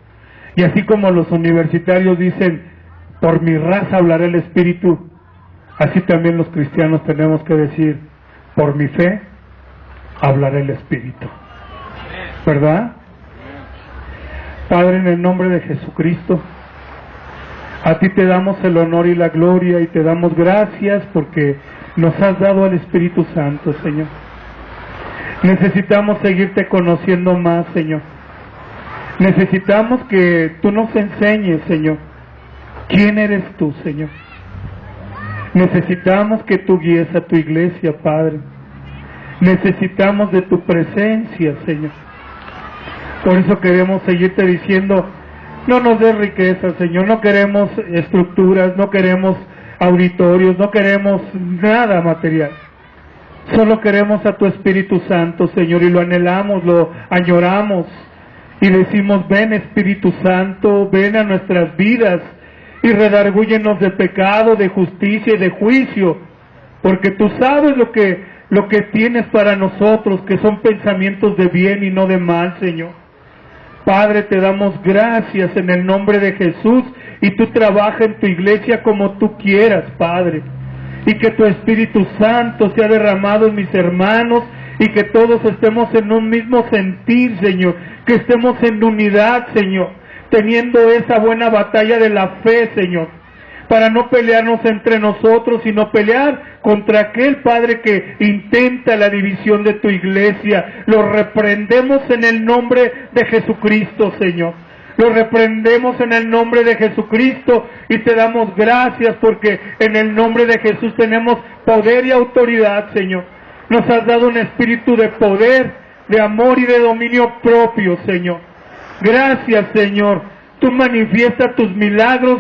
[SPEAKER 2] Y así como los universitarios dicen: por mi raza hablará el Espíritu, así también los cristianos tenemos que decir: por mi fe hablará el Espíritu. ¿Verdad? Padre, en el nombre de Jesucristo, a ti te damos el honor y la gloria, y te damos gracias porque nos has dado al Espíritu Santo, Señor. Necesitamos seguirte conociendo más, Señor. Necesitamos que tú nos enseñes, Señor, quién eres tú, Señor. Necesitamos que tú guíes a tu iglesia, Padre. Necesitamos de tu presencia, Señor. Por eso queremos seguirte diciendo: no nos des riqueza, Señor. No queremos estructuras, no queremos auditorios, no queremos nada material. Solo queremos a tu Espíritu Santo, Señor, y lo anhelamos, lo añoramos, y decimos: ven, Espíritu Santo, ven a nuestras vidas y redargúyenos de pecado, de justicia y de juicio, porque tú sabes lo que tienes para nosotros, que son pensamientos de bien y no de mal, Señor. Padre, te damos gracias en el nombre de Jesús, y tú trabaja en tu iglesia como tú quieras, Padre, y que tu Espíritu Santo sea derramado en mis hermanos, y que todos estemos en un mismo sentir, Señor, que estemos en unidad, Señor, teniendo esa buena batalla de la fe, Señor, para no pelearnos entre nosotros, sino pelear contra aquel, Padre, que intenta la división de tu iglesia. Lo reprendemos en el nombre de Jesucristo, Señor. Lo reprendemos en el nombre de Jesucristo, y te damos gracias porque en el nombre de Jesús tenemos poder y autoridad, Señor. Nos has dado un espíritu de poder, de amor y de dominio propio, Señor. Gracias, Señor. Tú manifiestas tus milagros